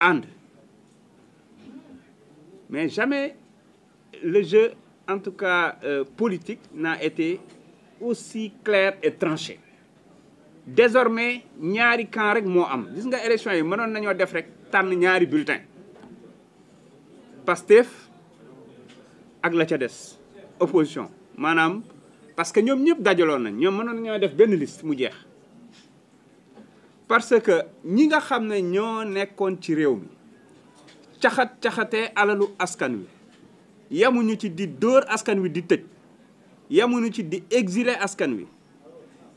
ànd mais jamais le jeu en tout cas politique n'a été aussi clair et tranché. Désormais ñaari camp rek moo am gis nga élection yi mënoon nañoo def rek tànn ñaari bulletin Pastef ak la ca des opposition maanaam parce que ñoom ñëpp dajaloon nañ ñoom mënoon nañoo def benn liste mu jeex parce que ñi nga xam ne ñoo nekkoon ci réew mi caxatee alalu askan wi yamuñu ci di dóor askan wi di tëj yamuñu ci di exiler askan wi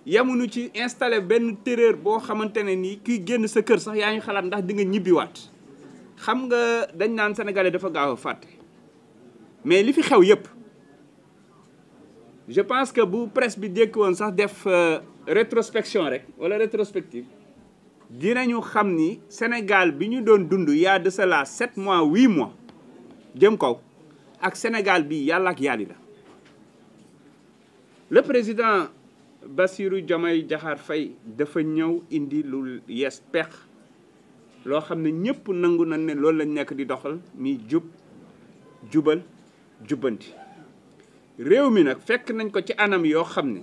yamuñu ci installé benn terreur boo xamante ne nii kuy génn sa kër sax yaa ngi xalaat ndax di nga ñibbiwaat xam nga dañ naan sénégalais dafa gaaw a fàtte mais li fi xew yépp je pense que bu presse bi dékk woon sax def rétrospection rek wala rétrospective dinañu xam ni Sénégal bi ñu doon dund y a de cela 7 mois 8 mois jëm kaw ak Sénégal bi yàlla ak yàlli la le président Bassirou Diomaye Diakhar Faye dafa ñëw indi lu yees pex loo xam ne ñëpp nangu nañ ne loolu lañ nekk di doxal mi jubal jubbanti réew mi nag fekk nañ ko ci anam yoo xam ne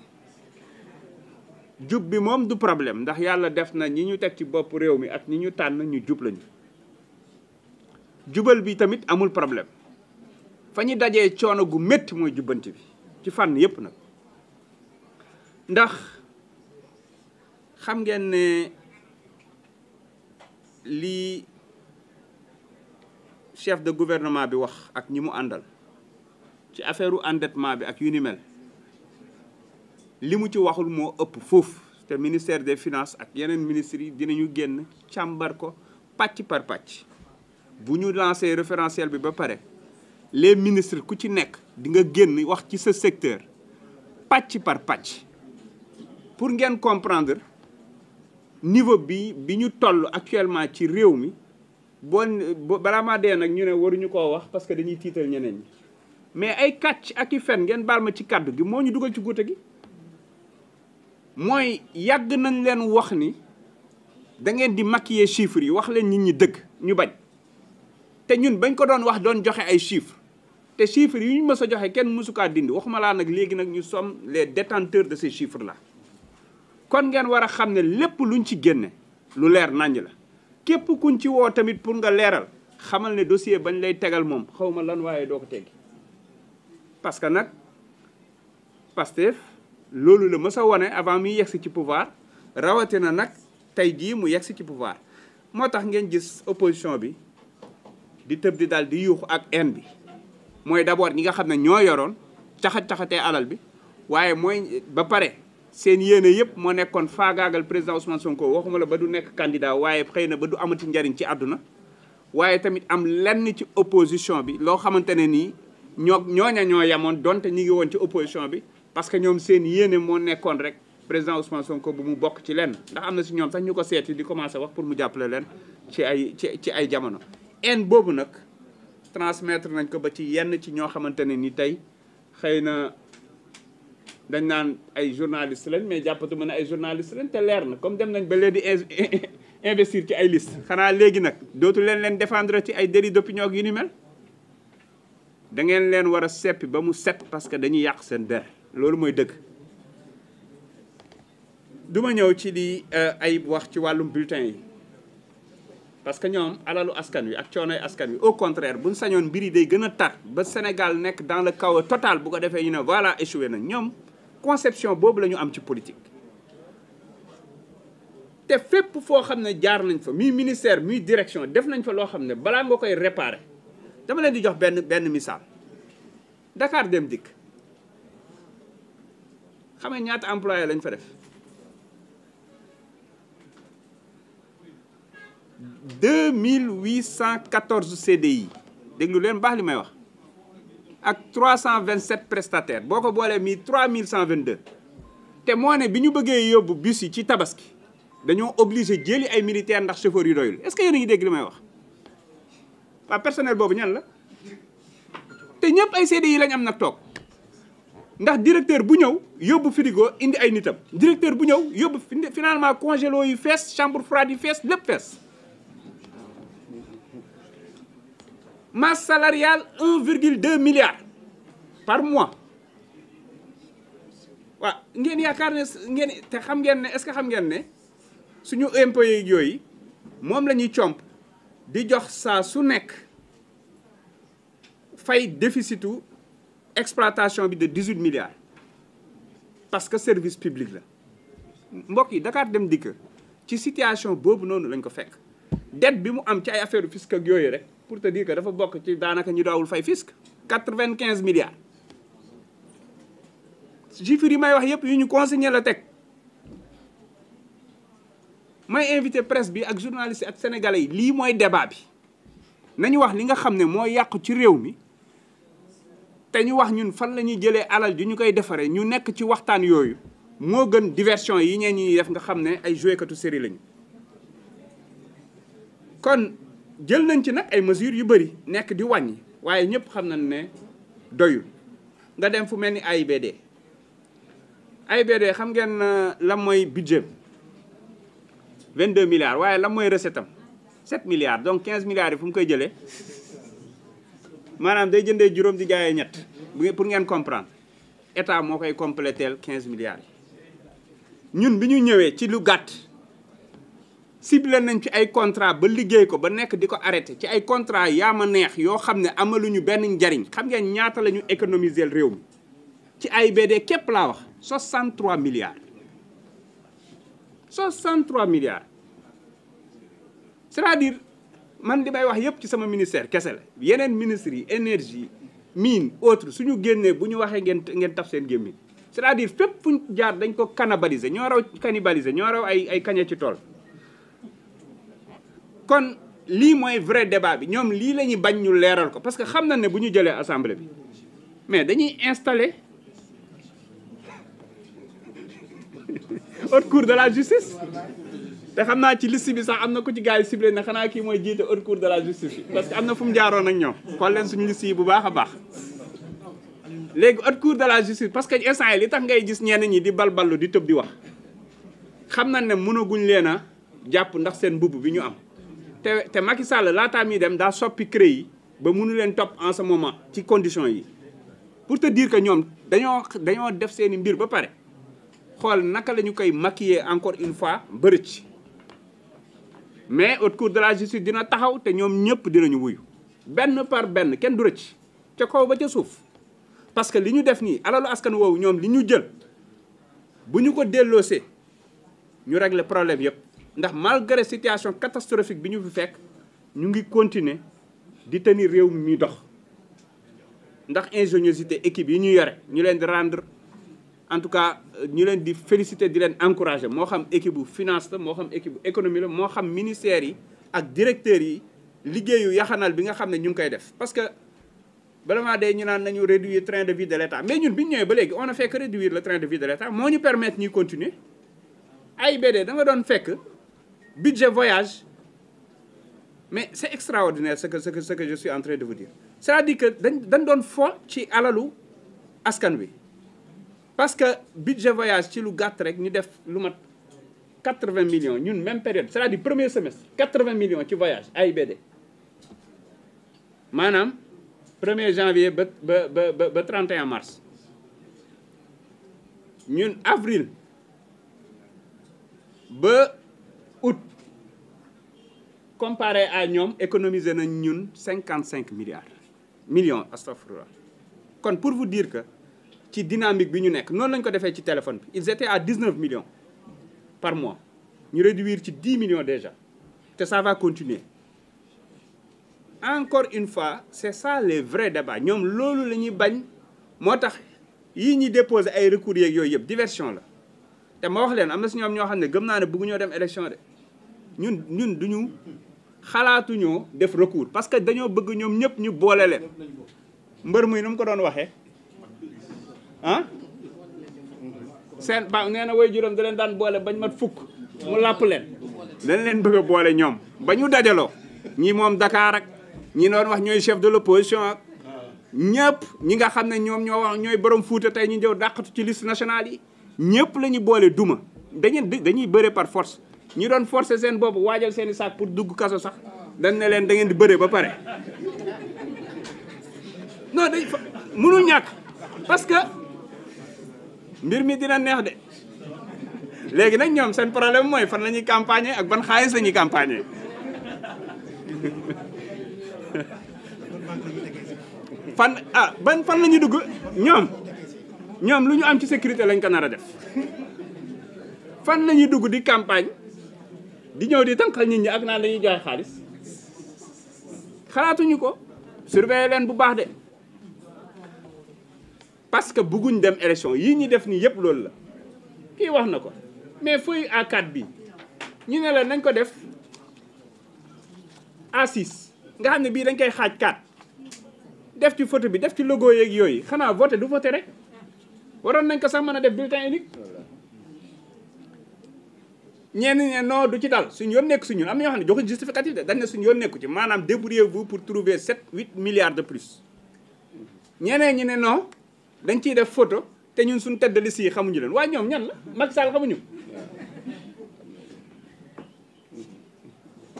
jub bi moom du problème ndax yàlla def na ñi ñu teg ci bopp réew mi ak ñi ñu tànn ñu jub lañu jubal bi tamit amul problème fa ñu dajee coono gu métti mooy jubbanti bi ci fànn yépp nag ndax xam ngeen ne lii chef de gouvernement bi wax ak ñi mu àndal ci affaire endettement bi ak yu ni mel li mu ci waxul moo ëpp foofu te ministère des finances ak yeneen ministres yi dinañu génn càmbar ko pàcc par pàcc bu ñu lancé référentiel bi ba pare les ministres ku ci nekk di nga génn wax ci sa secteur pàcc par pàcc pour ngeen comprendre niveau bi ñu toll actuellement ci réew mi balaa maa dee nag ñu ne waruñu koo wax parce que dañuy tiital ñeneen ñi mais ay kàcc ak i fen ngeen baal ma ci kàddu gi moo ñu dugal ci guute gi mooy yàgg nañ leen wax ni da ngeen di maquiller chiffres yi wax leen nit ñi dëgg ñu bañ te ñun bañ ko doon wax doon joxe ay chiffres te chiffres yi ñu mës a joxe kenn mësu kaa dindi waxuma laa nag léegi nag ñu sommes les détenteurs de ces chiffres là kon ngeen war a xam ne lépp luñ ci génne lu leer naññ la képp kuñ ci woo tamit pour nga leeral xamal ne dossier bañ lay tegal moom xaw ma lan waaye doo ko teggi parce que nag Pastef loolu la mës a wone avant muy yegsi ci pouvoir rawatina nag tey jii mu yegsi ci pouvoir moo tax ngeen gis opposition bi di tëb di daal di yuuxu ak haine bi mooy d'abord ñi nga xam ne ñoo yoroon caxatee alal bi waaye mooy ba pare seen yéene yëpp moo nekkoon faagaagal président Ousmane Sonko waxuma la ba du nekk candidat waaye xëy na ba du amati njariñ ci àdduna waaye tamit am lenn ci opposition bi loo xamante ne nii ñoo yamoon donte ñi ngi woon ci opposition bi parce que ñoom seen yéene moo nekkoon rek président Ousmane Sonko bu mu bokk ci lenn ndax am na si ñoom sax ñu ko seeti di commencé wax pour mu jàppale leen ci ay jamono. haine boobu nag transmettre nañ ko ba ci yenn ci ñoo xamante ne ni tey xëy na dañ naan ay journaliste lañ mais jàppatu mën a ay journaliste lañ te leer na comme dem nañ ba léegi investir ci ay liste xanaa léegi nag dootu leen défendre ci ay délit d'opinion ak yu ni mel da ngeen leen war a seppi ba mu set parce que dañuy yàq seen der loolu mooy dëgg. duma ñëw ci li ay wax ci wàllum bulletin yi parce que ñoom alalu askan wi ak coonoy askan wi au contraire buñ sañoon mbir yi day gën a tar ba Sénégal nekk dans le chaos total bu ko defee ñu ne voilà échoué nañ ñoom conception boobu la ñu am ci politique. te fépp foo xam ne jaar nañ fa muy ministère muy direction def nañ fa loo xam ne balaa nga koy réparer dama leen di jox benn misaal Dakar Dem Dikk xam nga ñaata employé lañ fa def 2814 CDI déglu leen baax li may wax ak 327 prestataires boo ko boolee mi 3122 te moo ne bi ñu bëggee yóbbu bus yi ci tabaski dañoo obligé jëli ay militaires ndax chauffeurs yu doyul est-ce que yéen a ngi dégg li may wax waa personnel boobu ñan la te ñëpp ay CDI lañ am nag toog ndax directeur bu ñëw yóbbu frigo indi ay nitam directeur bu ñëw yóbbu finalement congélo yu fees chambre froide yu fees lépp fees masse salariale 1,2 milliard par mois. waaw ngeen yaakaar ne ngeen te xam ngeen ne est-ce que xam ngeen ne suñu impôts yooyu moom la ñuy comp di jox saa su nekk fay déficitu exploitation bi de 18 milliards parce que service public la. mbokk yi Dakar Dem Dikk ci situation boobu noonu lañ ko fekk dette bi mu am ci ay affaire fisc ak yooyu rek pour te dire que dafa bokk ci daanaka ñu daawul fay fisc 95 milliards. chiffres yi may wax yëpp yu ñu consigné la teg may invité presse bi ak journaliste yi ak sénégalais yi lii mooy débat bi nañu wax li nga xam ne moo yàqu ci réew mi te ñu wax ñun fan la ñuy jëlee alal ji ñu koy defaree ñu nekk ci waxtaan yooyu moo gën diversion yi ñeen ñi def nga xam ne ay jouekatu série lañu. kon jël nañ ci nag ay mesures yu bëri nekk di wàññi waaye ñëpp xam nañ ne doyul nga dem fu mel ni AIBD. AIBD xam ngeen lan mooy budget 22 milliards waaye lan mooy recette am 7 milliards donc 15 milliards yi fu mu koy jëlee maanaam day jëndee juróom di jaayee ñett pour ngeen comprendre état moo koy compléteel 15 milliards yi. ñun bi ñu ñëwee ci lu gàtt ciblé nañ ci ay contrat ba liggéey ko ba nekk di ko arrêté ci ay contrat yaa ma neex yoo xam ne amaluñu benn njariñ. xam ngeen ñaata la ñu économiser réew mi ci AIBD képp laa wax 63 milliards 63 milliards c'est-à-dire man li may wax yëpp ci sama ministère kese la yeneen ministres yi énergie mine autre suñu génnee bu ñu waxee ngeen taf seen gémmiñ c'est-à-dire fépp fuñ jaar dañ ko cannibaliser ñoo raw cannibaliser ñoo raw ay kañe ci tool. kon lii mooy vrai débat bi ñoom lii la ñuy bañ ñu leeral ko parce que xam na ne bu ñu jëlee assemblée bi mais dañuy installer haute cour de la justice te xam naa ci liste bi sax am na ku ci gars yi ciblé ne xanaa kii mooy jiite haute cour de la justice bi parce que am na fu mu jaaroon ak ñoom xool leen suñu liste yi bu baax a baax. léegi haute cour de la justice parce que instant yi li tax ngay gis ñenn ñi di balballu di tëb di wax xam nañ ne mënaguñ leen a jàpp ndax seen mbubb bi ñu am te Macky Sall laataa muy dem daa soppi CREI yi ba mënu leen topp en ce moment ci conditions yi pour te dire que ñoom dañoo def seen i mbir ba pare xool naka la ñu koy maquiller encore une fois bërëc mais haute cour de la justice dina taxaw te ñoom ñëpp dinañu wuyu benn par benn kenn du rëcc ca kaw ba ca suuf parce que li ñu def nii alalu askan woowu ñoom li ñu jël bu ñu ko delloosee ñu régler problème yëpp ndax malgré situation catastrophique bi ñu fi fekk ñu ngi continuer di tenir réew mi dox ndax ingéniosité équipe yi ñu yore ñu leen di rendre en tout cas ñu leen di féliciter di leen encourager moo xam équipe bu finance la moo xam équipe bu économie la moo xam ministères yi ak directeurs yi liggéeyu yaxanal bi nga xam ne ñu ngi koy def. parce que vraiment day ñu naan nañu réduire train de vie de l'État mais ñun bi ñu ñëwee ba léegi on a fait que réduire le train de vie de l'État moo ñu permettre ñuy continuer. AIBD da nga doon fekk budget voyage mais c'est extraordinaire ce que je suis en train de vous dire c'est-à-dire que dañ doon fo ci alalu askan wi. parce que budget voyage ci lu gàtt rek ñu def lu mat 80 millions ñun même période c'est-à-dire premier semestre 80 millions ci voyage AIBD maanaam 1er janvier ba 31 mars ñun avril ba août comparé à ñoom économiser nañ ñun 55 millions astafurlah kon pour vous dire que ci dynamique bi ñu nekk noonu lañ ko defee ci téléphone bi ils étaient à 19 millions par mois ñu réduire ci 10 millions déjà te ça va continuer encore une fois c'est ça les vrais débats ñoom loolu la ñuy bañ moo tax yii ñuy déposer ay recours yeeg yooyu yëpp diversion la te ma wax leen am na si ñoom ñoo xam ne gëm naa ne bëgguñoo dem élection de ñun duñu xalaatuñoo def recours parce que dañoo bëgg ñoom ñëpp ñu boole leen mbër muy nu mu ko doon waxee ah seen ba nee na way juróom da leen daan boole bañ mat fukk mu làpp leen dañ leen bëgg a boole ñoom ba ñu dajaloo ñi moom Dakar ak ñi doon wax ñooy chef de l'opposition ak ñëpp ñi nga xam ne ñoom ñoo wax ñooy borom Fuuta tey ñu ñëw dàqatu ci liste nationale yi ñëpp la ñu boole duma dañuy bëre par force ñi doon forcer seen bopp waajal seen i saak pour dugg kaso sax dañ ne leen da ngeen di bëre ba pare non day mënul ñàkk parce que mbir mi dina neex de léegi nag ñoom seen problème mooy fan la ñuy campagner ak ban xaalis la ñuy campagner fan la ñuy dugg ñoom lu ñu am ci sécurité lañ ko nar a def fan la ñuy dugg di campagne di ñëw di tànqal nit ñi ak naan dañuy joxe xaalis xalaatuñu ko surveiller leen bu baax de parce que bëgguñ dem élection yii ñi def nii yëpp loolu la kii wax na ko mais feuille A4 bi ñu ne la nañ ko def A6 nga xam ne bii dañ koy xaaj 4 def ci photo bi def ci logo yeeg yooyu xanaa voté du voté rek waroon nañ ko sax mën a def bulletin unique ñenn ñe non du ci dal suñu yoon nekk suñu am na ñoo xam ne joxuñ justificatif de dañ ne suñu yoon nekku ci maanaam débrouillez-vous pour trouver 7-8 milliards de plus ñeneen ñi ne non dañ ciy def photo te ñun suñu tête de liste yi xamuñu leen waaye ñoom ñan la Macky Sall xamuñu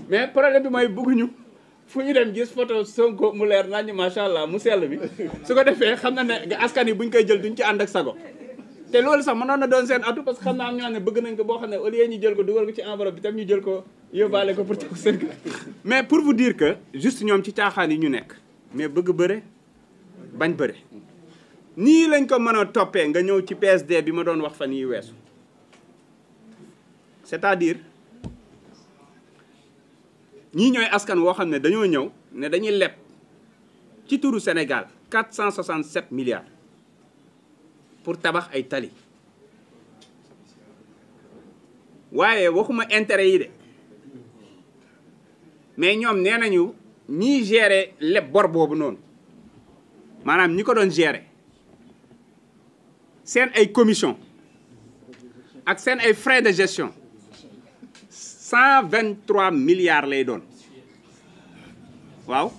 mais problème bi mooy bëgguñu fu ñu dem gis photo Sonko mu leer nañu macha allah mu sell bi su ko defee xam na ne askan yi buñ koy jël duñ ci ànd ak sago te loolu sax mënoon na doon seen atu parce que xam naa am ñoo xam ne bëgg nañ ko boo xam ne au lieu ñu jël ko dugal ko ci enveloppe bi tam ñu jël ko yóbbaale ko pour seen mais pour vous dire que juste ñoom ci caaxaan yi ñu nekk mais bëgg bëre bañ bëre nii lañ ko mën a toppee nga ñëw ci PSD bi ma doon wax fan yi weesu c'est-à-dire ñii ñooy askan woo xam ne dañoo ñëw ne dañuy leb ci turu Sénégal 467 milliards pour tabax ay tali waaye waxuma intérêt yi de mais ñoom nee nañu ñiy gérer leb bor boobu noonu maanaam ñi ko doon gérer seen ay commission ak seen ay frais de gestion 123 milliards lay doon waaw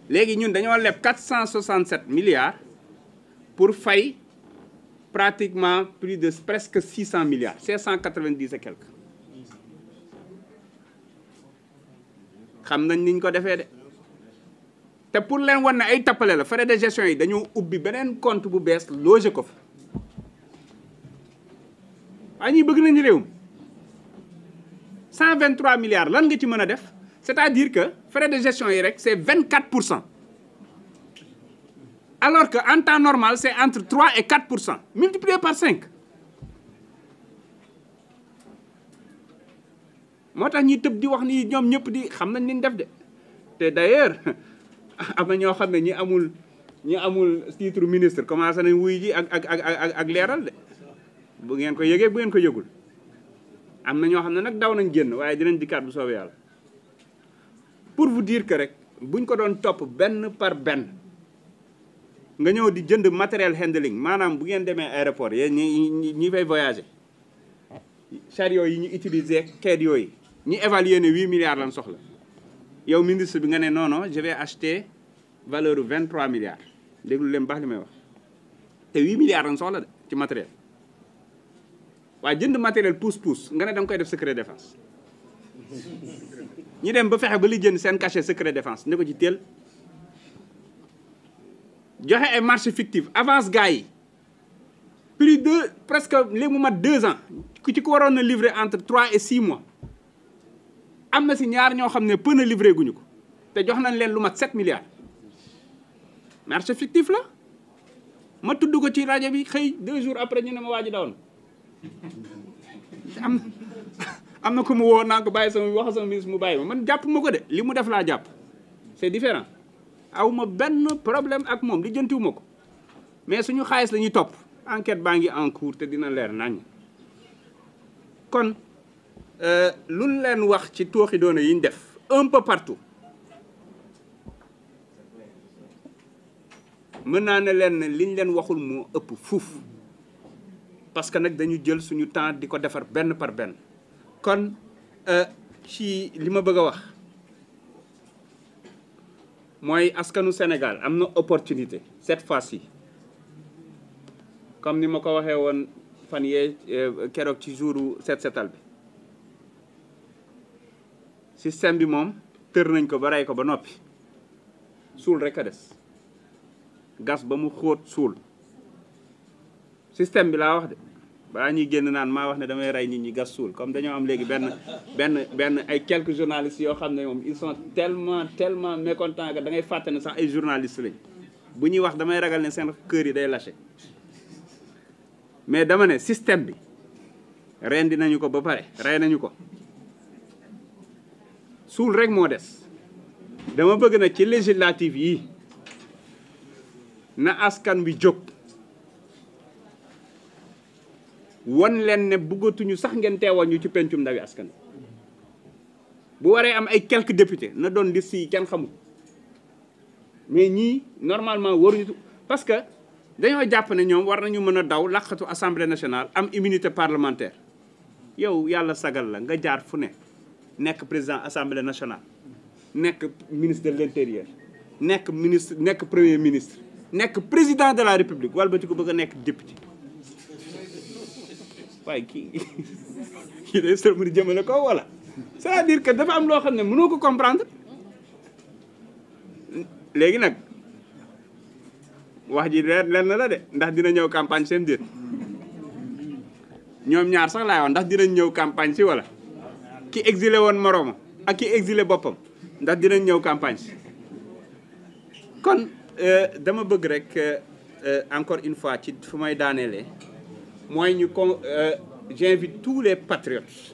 léegi ñun dañoo leb 467 milliards pour fay pratiquement plus de presque 600 milliards 590 et quelques xam nañ niñ ko defee de te pour leen wan ne ay tappale la frais de gestion yi dañoo ubbi beneen compte bu bees loger ko fa waaye ñuy bëgg nañu réewum 123 milliards lan nga ci mën a def c'est-à-dire que frais de gestion yi rek c'est 24%. Alors qu'en temps normal, c'est entre 3 et 4%, multiplié par 5. moo tax ñi tëb di wax ni ñoom ñëpp di xam nañ ni ñu def de te d'ailleurs am na ñoo xam ne ñi amul titre ministre commencé nañ wuy ji ak leeral de bu ngeen ko yëgee bu ngeen ko yëgul am na ñoo xam ne nag daw nañ génn waaye dinañ dikkaat bu soobee yàlla pour vous dire que rek buñ ko doon topp benn par benn nga ñëw di jënd matériel handling maanaam bu ngeen demee aéroport yéen ñi fay voyager chariot yi ñu utiliser xeet yooyu ñu évaluer ne 8 milliards lan soxla yow ministre bi nga ne non non je vais acheter valeur 23 milliards déglu leen baax li may wax te 8 milliards lan soxla de ci matériel waaye jënd matériel pousse nga ne da nga koy def secret défense ñi dem ba fexe ba li jënd seen cachet secret défense ne ko ci teel joxe ay marché fictif avance gars yi plus de presque léegi mu mat 2 ans ku ci ko waroon na livrer entre 3 et 6 mois am na si ñaar ñoo xam ne peu na livré guñu ko te jox nañ leen lu mat 7 milliards marché fictif la ma tudd ko ci rajo bi xëy 2 jours après ñu ne ma waa ji dawoon am na ko mu woo naa ko bàyyi sama wax sama ministre mu bàyyi ma man jàpp ma ko de li mu def laa jàpp c'est différent aw ma benn problème ak moom li jëntiwuma ko mais suñu xaalis la ñuy topp enquête baa ngi en cours te dina leer nañ kon lu leen wax ci tooxi doona yi ñu def un peu partout mën naa ne leen liñ leen waxul moo ëpp fuuf parce que nag dañu jël suñu temps di ko defar benn par benn kon ci li ma bëgg a wax mooy askanu Sénégal am na opportunité cette fois-ci comme ni ma ko waxee woon fan yee keroog ci jouru set setal bi système bi moom tër nañ ko ba rey ko ba noppi suul rek a des gas ba mu xóot suul système bi laa wax de balaa ñuy génn naan maa wax ne damay rey nit ñi gas suul comme dañoo am léegi benn ay quelques journalistes yoo xam ne moom ils sont tellement mécontents que da ngay fàtte ne sax ay journalistes lañ bu ñuy wax damay ragal ne seen kër yi day lâché mais dama ne système bi ren dinañu ko ba pare rey nañu ko suul rek moo des dama bëgg na ci législative yi na askan bi jóg won leen ne bëggatuñu sax ngeen teewal ñu ci pencum ndawi askan bu waree am ay quelques députés na doon liste yi kenn xamul mais ñii normalement waruñu parce que dañoo jàpp ne ñoom war nañu mën a daw laqatu assemblée nationale am immunité parlementaire yow yàlla sagal la nga jaar fu ne nekk président assemblée nationale nekk ministre de l'intérieur nekk premier ministre nekk président de la république wala ba ci ko bëgg a nekk député waaye kii day sërmadi jëmale ko wala c'est-à-dire que dafa am loo xam ne mënoo ko comprendre léegi nag wax ji lenn la de ndax dina ñëw campagne seen déet ñoom ñaar sax laay wax ndax dinañ ñëw campagne si wala ki exilé woon moroomam ak ki exilé boppam ndax dinañ ñëw campagne si kon dama bëgg rek encore une fois ci fu may daaneele mooy ñu ko j'invite tous les patriotes